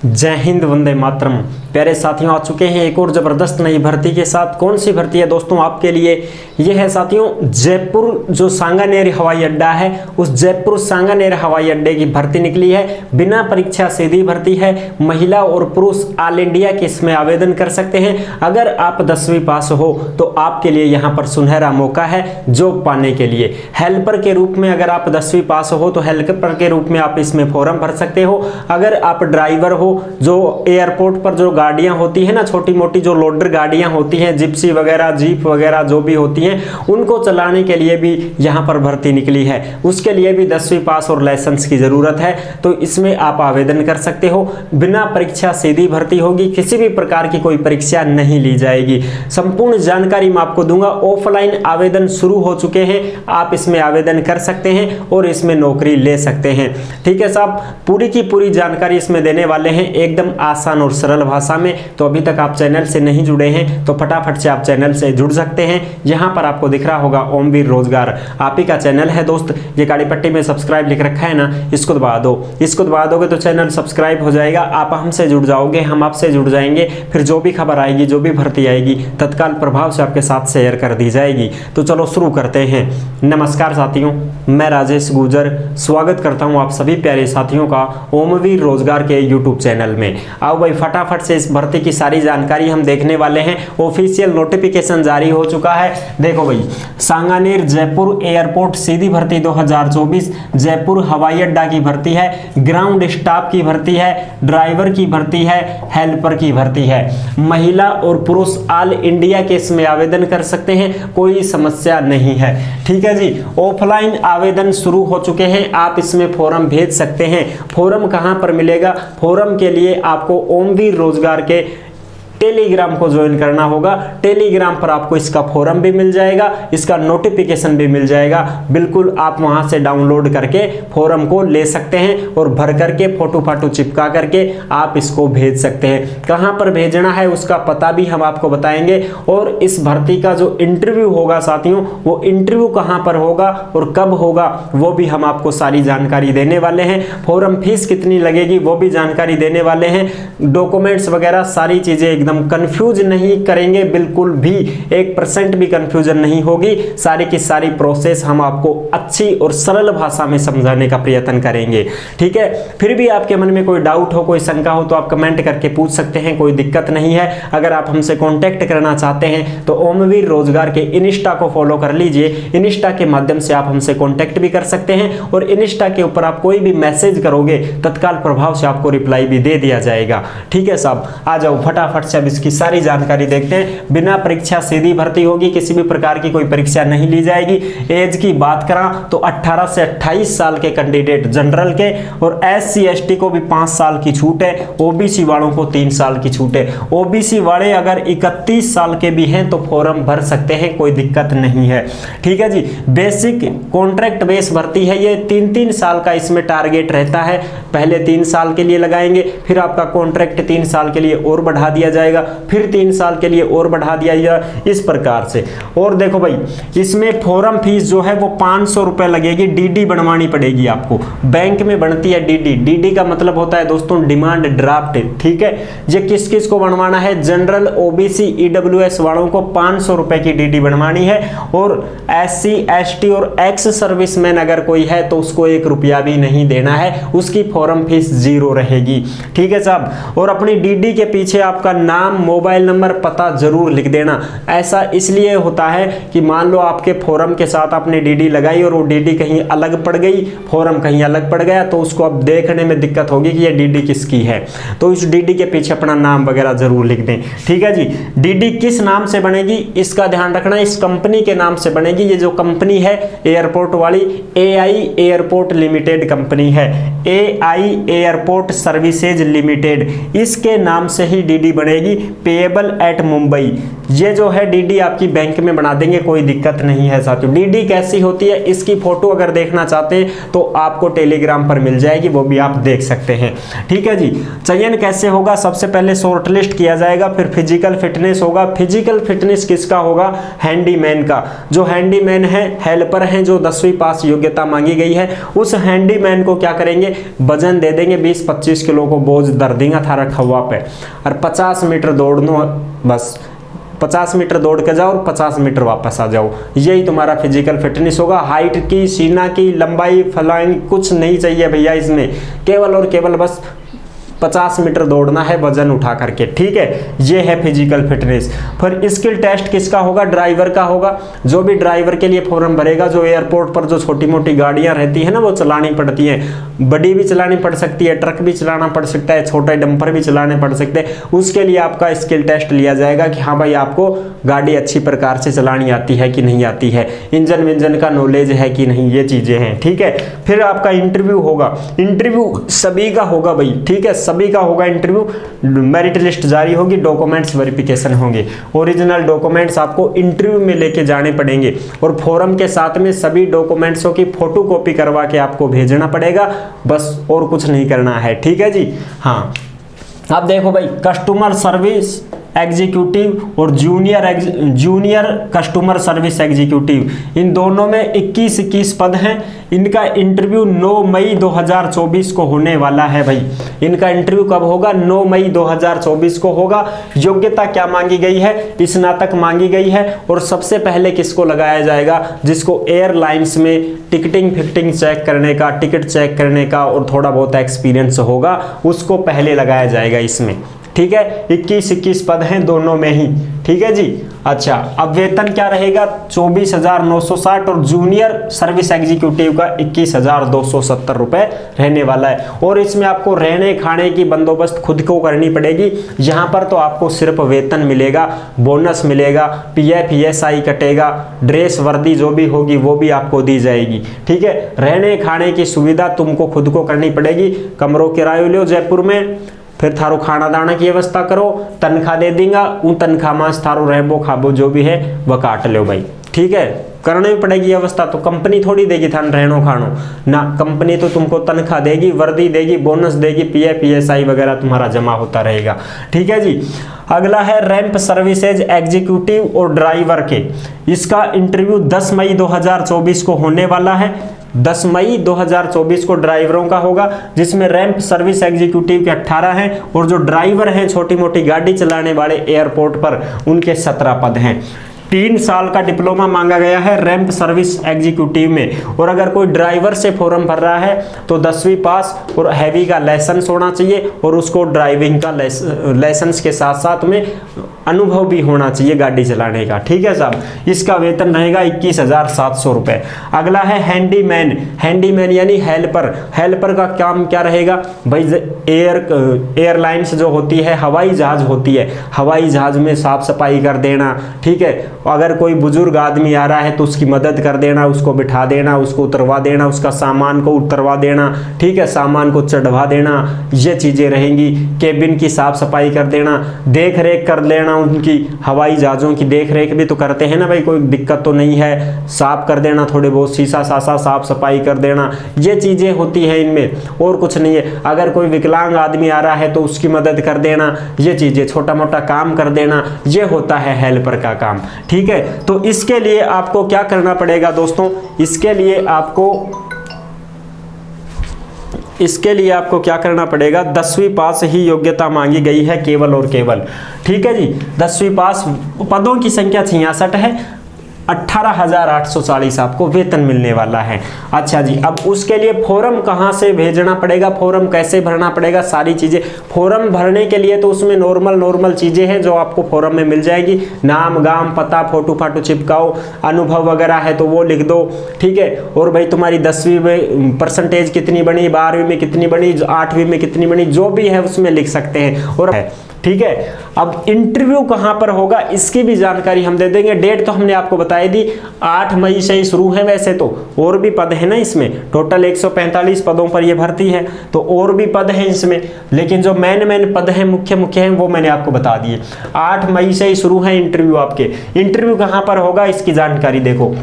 जय हिंद, वंदे मातरम। प्यारे साथियों, आ चुके हैं एक और ज़बरदस्त नई भर्ती के साथ। कौन सी भर्ती है दोस्तों आपके लिए? यह है साथियों जयपुर जो सांगानेर हवाई अड्डा है, उस जयपुर सांगानेर हवाई अड्डे की भर्ती निकली है। बिना परीक्षा सीधी भर्ती है। महिला और पुरुष ऑल इंडिया के इसमें आवेदन कर सकते हैं। अगर आप 10वीं पास हो तो आपके लिए यहाँ पर सुनहरा मौका है जॉब पाने के लिए। हेल्पर के रूप में अगर आप 10वीं पास हो तो हेल्पर के रूप में आप इसमें फॉर्म भर सकते हो। अगर आप ड्राइवर हो, जो एयरपोर्ट पर जो गाड़ियां होती है ना, छोटी मोटी जो लोडर गाड़ियां होती हैं, जिप्सी वगैरह, जीप वगैरह जो भी होती हैं, उनको चलाने के लिए भी यहां पर भर्ती निकली है। उसके लिए भी 10वीं पास और लाइसेंस की जरूरत है, तो इसमें आप आवेदन कर सकते हो। बिना परीक्षा सीधी भर्ती होगी, किसी भी प्रकार की कोई परीक्षा नहीं ली जाएगी। संपूर्ण जानकारी मैं आपको दूंगा। ऑफलाइन आवेदन शुरू हो चुके हैं, आप इसमें आवेदन कर सकते हैं और इसमें नौकरी ले सकते हैं। ठीक है साहब, पूरी की पूरी जानकारी इसमें देने वाले हैं एकदम आसान और सरल भाषा में। तो अभी तक आप चैनल से नहीं जुड़े हैं तो फटाफट से आप चैनल से जुड़ सकते हैं। यहाँ पर आपको दिख रहा होगा ओमवीर रोजगार, आप ही का चैनल है दोस्त। ये काली पट्टी में सब्सक्राइब लिख रखा है ना, इसको दबा दो। इसको दबा दोगे तो चैनल सब्सक्राइब हो जाएगा, आप हमसे जुड़ जाओगे, हम आपसे जुड़ जाएंगे। फिर जो भी खबर आएगी, जो भी भर्ती आएगी, तत्काल प्रभाव से आपके साथ शेयर कर दी जाएगी। तो चलो शुरू करते हैं। नमस्कार साथियों, मैं राजेश गुजर स्वागत करता हूं आप सभी प्यारे साथियों का ओमवीर रोजगार के यूट्यूब चैनल में। आओ भाई फटाफट से इस भर्ती की सारी जानकारी हम देखने वाले हैं। ऑफिशियल नोटिफिकेशन जारी हो चुका है। देखो भाई, सांगानेर जयपुर एयरपोर्ट सीधी भर्ती 2024 जयपुर हवाई अड्डा की भर्ती है। ग्राउंड स्टाफ की भर्ती है, ड्राइवर की भर्ती है, हेल्पर की भर्ती है। महिला और पुरुष ऑल इंडिया के इसमें आवेदन कर सकते हैं, कोई समस्या नहीं है। ठीक है जी, ऑफलाइन आवेदन शुरू हो चुके हैं, आप इसमें फॉर्म भेज सकते हैं। फॉर्म कहां पर मिलेगा? फॉर्म के लिए आपको ओमवीर रोजगार के टेलीग्राम को ज्वाइन करना होगा। टेलीग्राम पर आपको इसका फॉर्म भी मिल जाएगा, इसका नोटिफिकेशन भी मिल जाएगा। बिल्कुल आप वहां से डाउनलोड करके फॉर्म को ले सकते हैं और भर करके फोटो फाटो चिपका करके आप इसको भेज सकते हैं। कहां पर भेजना है उसका पता भी हम आपको बताएंगे। और इस भर्ती का जो इंटरव्यू होगा साथियों, वो इंटरव्यू कहां पर होगा और कब होगा वो भी हम आपको सारी जानकारी देने वाले हैं। फॉर्म फीस कितनी लगेगी वो भी जानकारी देने वाले हैं। डॉक्यूमेंट्स वगैरह सारी चीजें कंफ्यूज नहीं करेंगे, बिल्कुल भी 1% भी कंफ्यूजन नहीं होगी। सारी की सारी प्रोसेस हम आपको अच्छी और सरल भाषा में समझाने का प्रयत्न करेंगे। ठीक है, फिर भी आपके मन में कोई डाउट हो, कोई शंका हो तो आप कमेंट करके पूछ सकते हैं, कोई दिक्कत नहीं है। अगर आप हमसे कांटेक्ट करना चाहते हैं तो ओमवीर रोजगार के इंस्टा को फॉलो कर लीजिए। इंस्टा के माध्यम से आप हमसे कांटेक्ट भी कर सकते हैं और इंस्टा के ऊपर आप कोई भी मैसेज करोगे तत्काल प्रभाव से आपको रिप्लाई भी दे दिया जाएगा। ठीक है साहब, आ जाओ फटाफट से अब इसकी सारी जानकारी देखते हैं। बिना परीक्षा सीधी भर्ती होगी, किसी भी प्रकार की कोई परीक्षा नहीं ली जाएगी। एज की बात करा तो 18 से 28 साल के कैंडिडेट जनरल के, और SC ST को भी 5 साल की छूट है। OBC वालों को 3 साल की छूट है। OBC वाले अगर 31 साल के भी हैं तो फॉर्म भर सकते हैं, कोई दिक्कत नहीं है। ठीक है जी, बेसिक कॉन्ट्रैक्ट बेस भर्ती है ये। 3-3 साल का इसमें टारगेट रहता है। पहले 3 साल के लिए लगाएंगे, फिर आपका कॉन्ट्रैक्ट 3 साल के लिए और बढ़ा दिया जाएगा, फिर 3 साल के लिए और बढ़ा दिया जाएगा, इस प्रकार से। और देखो भाई, इसमें फॉर्म फीस जो है वो 500 रुपए लगेगी। DD बनवानी पड़ेगी आपको। बैंक में बनती है DD का मतलब होता है दोस्तों डिमांड ड्राफ्ट। ठीक है, ये किस किस को बनवाना है? जनरल, OBC, EWS वालों को 500 रुपए की DD बनवानी है। और SC ST और एक्स सर्विसमैन अगर कोई है तो उसको 1 रुपया भी नहीं देना है, उसकी फॉर्म फीस 0 रहेगी। ठीक है साहब, और अपनी DD के पीछे आपका नाम, मोबाइल नंबर, पता जरूर लिख देना। ऐसा इसलिए होता है कि मान लो आपके फॉर्म के साथ आपने DD लगाई और वो DD कहीं अलग पड़ गई, फॉर्म कहीं अलग पड़ गया, तो उसको अब देखने में दिक्कत होगी कि ये DD किसकी है। तो इस DD के पीछे अपना नाम वगैरह जरूर लिख दें। ठीक है जी, DD किस नाम से बनेगी इसका ध्यान रखना, इस कंपनी के नाम से बनेगी। ये जो कंपनी है एयरपोर्ट वाली, AI एयरपोर्ट लिमिटेड कंपनी है, AI एयरपोर्ट सर्विसेज लिमिटेड, इसके नाम से ही DD बनेगी। मिलेगी पेएबल एट मुंबई। ये जो है डीडी आपकी बैंक में बना देंगे, कोई दिक्कत नहीं है साथियों। डीडी कैसी होती है इसकी फोटो अगर देखना चाहते हैं तो आपको टेलीग्राम पर मिल जाएगी, वो भी आप देख सकते हैं। ठीक है जी। चयन कैसे होगा, सबसे पहले शॉर्टलिस्ट किया जाएगा, फिर फिजिकल फिटनेस होगा। फिजिकल फिटनेस किसका होगा, हैंडीमैन का। जो हैंडीमैन है, हेल्पर हैं, जो 10वीं पास योग्यता मांगी गई है, उस हैंडीमैन को क्या करेंगे, वजन दे देंगे 20-25 किलो को बोझ दर देंगे थारा खवा पे, और 50 मीटर दौड़नो, बस 50 मीटर दौड़ के जाओ और 50 मीटर वापस आ जाओ। यही तुम्हारा फिजिकल फिटनेस होगा। हाइट की, सीना की लंबाई फलांग कुछ नहीं चाहिए भैया इसमें, केवल और केवल बस 50 मीटर दौड़ना है वजन उठा करके। ठीक है, ये है फिजिकल फिटनेस। फिर स्किल टेस्ट किसका होगा, ड्राइवर का होगा। जो भी ड्राइवर के लिए फॉर्म भरेगा, जो एयरपोर्ट पर जो छोटी मोटी गाड़ियां रहती है ना, वो चलानी पड़ती हैं, बड़ी भी चलानी पड़ सकती है, ट्रक भी चलाना पड़ सकता है, छोटे डंपर भी चलाने पड़ सकते हैं। उसके लिए आपका स्किल टेस्ट लिया जाएगा कि हाँ भाई आपको गाड़ी अच्छी प्रकार से चलानी आती है कि नहीं आती है, इंजन विंजन का नॉलेज है कि नहीं, ये चीजें हैं। ठीक है, फिर आपका इंटरव्यू होगा। इंटरव्यू सभी का होगा भाई, ठीक है, सभी का होगा इंटरव्यू। मेरिट लिस्ट जारी होगी, डॉक्यूमेंट्स वेरिफिकेशन होंगे, ओरिजिनल डॉक्यूमेंट्स आपको इंटरव्यू में लेके जाने पड़ेंगे, और फॉर्म के साथ में सभी डॉक्यूमेंट्सों की फोटोकॉपी करवा के आपको भेजना पड़ेगा, बस और कुछ नहीं करना है। ठीक है जी। हाँ, अब देखो भाई, कस्टमर सर्विस एग्जीक्यूटिव और जूनियर कस्टमर सर्विस एग्जीक्यूटिव, इन दोनों में 21 पद हैं। इनका इंटरव्यू 9 मई 2024 को होने वाला है भाई। इनका इंटरव्यू कब होगा, 9 मई 2024 को होगा। योग्यता क्या मांगी गई है, स्नातक मांगी गई है। और सबसे पहले किसको लगाया जाएगा, जिसको एयरलाइंस में टिकटिंग फिक्टिंग चेक करने का, टिकट चेक करने का और थोड़ा बहुत एक्सपीरियंस होगा, उसको पहले लगाया जाएगा इसमें। ठीक है, 21 पद हैं दोनों में ही। ठीक है जी। अच्छा, अब वेतन क्या रहेगा, 24,960 और जूनियर सर्विस एग्जीक्यूटिव का 21,270 रुपए रहने वाला है। और इसमें आपको रहने खाने की बंदोबस्त खुद को करनी पड़ेगी। यहाँ पर तो आपको सिर्फ वेतन मिलेगा, बोनस मिलेगा, पीएफ ईएसआई कटेगा, ड्रेस वर्दी जो भी होगी वो भी आपको दी जाएगी। ठीक है, रहने खाने की सुविधा तुमको खुद को करनी पड़ेगी। कमरों किराए लो जयपुर में, फिर थारो खाना दाना की व्यवस्था करो, तनख्वाह दे देंगे, उन तनख्वाह में थारो रहबो खाबो जो भी है वह काट लो भाई। ठीक है, करनी पड़ेगी व्यवस्था, तो कंपनी थोड़ी देगी थान रहनो खानो ना, कंपनी तो तुमको तनख्वाह देगी, वर्दी देगी, बोनस देगी, पीएफ ईएसआई वगैरह तुम्हारा जमा होता रहेगा। ठीक है जी। अगला है रैंप सर्विसेज एग्जीक्यूटिव और ड्राइवर के। इसका इंटरव्यू 10 मई 2024 को होने वाला है। 10 मई 2024 को ड्राइवरों का होगा, जिसमें रैंप सर्विस एग्जीक्यूटिव के 18 हैं और जो ड्राइवर हैं छोटी मोटी गाड़ी चलाने वाले एयरपोर्ट पर, उनके 17 पद हैं। 3 साल का डिप्लोमा मांगा गया है रैंप सर्विस एग्जीक्यूटिव में। और अगर कोई ड्राइवर से फॉर्म भर रहा है तो 10वीं पास और हैवी का लाइसेंस होना चाहिए, और उसको ड्राइविंग का लाइसेंस के साथ साथ में अनुभव भी होना चाहिए गाड़ी चलाने का। ठीक है साहब। इसका वेतन रहेगा 21,700 रुपए। अगला है हैंडीमैन। हैंडीमैन यानी हेल्पर। हेल्पर का काम क्या रहेगा भाई, एयरलाइंस जो होती है, हवाई जहाज होती है, हवाई जहाज में साफ सफाई कर देना। ठीक है, अगर कोई बुजुर्ग आदमी आ रहा है तो उसकी मदद कर देना, उसको बिठा देना, उसको उतरवा देना, उसका सामान को उतरवा देना। ठीक है, सामान को चढ़वा देना, ये चीजें रहेंगी। केबिन की साफ सफाई कर देना, देख रेख कर लेना, उनकी हवाई जहाजों की देख रेख भी तो करते हैं ना भाई, कोई दिक्कत तो नहीं है, साफ कर देना, थोड़े बहुत शीशा सासा साफ सफाई कर देना, ये चीजें होती है इनमें, और कुछ नहीं है। अगर कोई विकलांग आदमी आ रहा है तो उसकी मदद कर देना, ये चीजें छोटा मोटा काम कर देना, ये होता है हेल्पर का काम। ठीक है, तो इसके लिए आपको क्या करना पड़ेगा दोस्तों, इसके लिए आपको क्या करना पड़ेगा, 10वीं पास ही योग्यता मांगी गई है केवल और केवल। ठीक है जी, 10वीं पास। पदों की संख्या 66 है। 18,840 आपको वेतन मिलने वाला है। अच्छा जी, अब उसके लिए फॉर्म कहाँ से भेजना पड़ेगा, फॉर्म कैसे भरना पड़ेगा, सारी चीजें। फॉर्म भरने के लिए तो उसमें नॉर्मल चीजें हैं जो आपको फॉर्म में मिल जाएगी। नाम गांव पता, फोटो फाटो चिपकाओ, अनुभव वगैरह है तो वो लिख दो। ठीक है, और भाई तुम्हारी 10वीं में परसेंटेज कितनी बनी, 12वीं में कितनी बनी, 8वीं में कितनी बनी, जो भी है उसमें लिख सकते हैं। और ठीक है। अब इंटरव्यू कहां पर होगा इसकी भी जानकारी हम दे देंगे। डेट तो हमने आपको बताई दी, 8 मई से ही शुरू है। वैसे तो और भी पद है ना इसमें, टोटल 145 पदों पर यह भर्ती है, तो और भी पद है इसमें, लेकिन जो मेन पद है, मुख्य हैं, वो मैंने आपको बता दिए। 8 मई से ही शुरू है इंटरव्यू आपके। इंटरव्यू कहां पर होगा इसकी जानकारी देखो,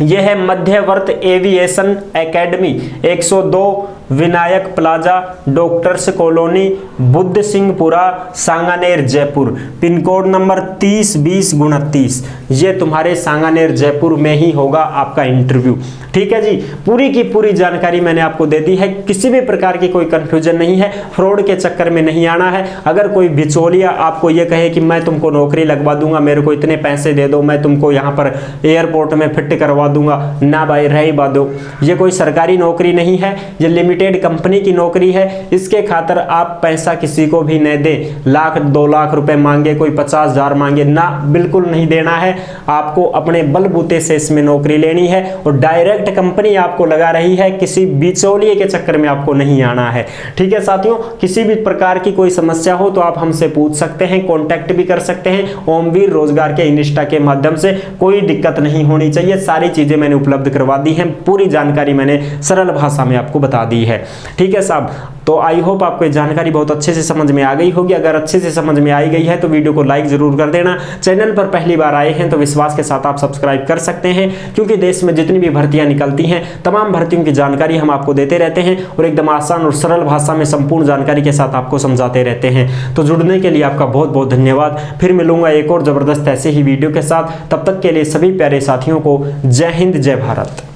यह है Madhyavart aviation academy, 102 Vinayak plaza, doctors colony, Buddh Singhpura, Sanganer, Jaipur. Pin code number 302029। ये तुम्हारे सांगानेर जयपुर में ही होगा आपका इंटरव्यू। ठीक है जी, पूरी की पूरी जानकारी मैंने आपको दे दी है। किसी भी प्रकार की कोई कंफ्यूजन नहीं है, फ्रॉड के चक्कर में नहीं आना है। अगर कोई बिचौलिया आपको ये कहे कि मैं तुमको नौकरी लगवा दूंगा, मेरे को इतने पैसे दे दो, मैं तुमको यहाँ पर एयरपोर्ट में फिट करवा दूंगा, ना भाई रह ही दो। ये कोई सरकारी नौकरी नहीं है, ये लिमिटेड कंपनी की नौकरी है। इसके खातर आप पैसा किसी को भी नहीं दे, 1-2 लाख रुपए मांगे, कोई 50,000 मांगे, ना, बिल्कुल नहीं देना है। आपको अपने बलबूते से इसमें नौकरी लेनी है और डायरेक्ट कंपनी आपको लगा रही है, किसी बिचौलिए के चक्कर में आपको नहीं आना है। ठीक है साथियों, किसी भी प्रकार की कोई समस्या हो तो आप हमसे पूछ सकते हैं, कांटेक्ट भी कर सकते हैं ओमवीर रोजगार के इंस्टा के माध्यम से। कोई दिक्कत नहीं होनी चाहिए, सारी चीजें मैंने उपलब्ध करवा दी हैं, पूरी जानकारी मैंने सरल भाषा में आपको बता दी है। ठीक है साहब, तो आई होप आपको ये जानकारी बहुत अच्छे से समझ में आ गई होगी। अगर अच्छे से समझ में आई गई है तो वीडियो को लाइक जरूर कर देना। चैनल पर पहली बार आए हैं तो विश्वास के साथ आप सब्सक्राइब कर सकते हैं, क्योंकि देश में जितनी भी भर्तियां निकलती हैं तमाम भर्तियों की जानकारी हम आपको देते रहते हैं और एकदम आसान और सरल भाषा में संपूर्ण जानकारी के साथ आपको समझाते रहते हैं। तो जुड़ने के लिए आपका बहुत बहुत धन्यवाद। फिर मिलूंगा एक और जबरदस्त ऐसे ही वीडियो के साथ। तब तक के लिए सभी प्यारे साथियों को जय हिंद, जय भारत।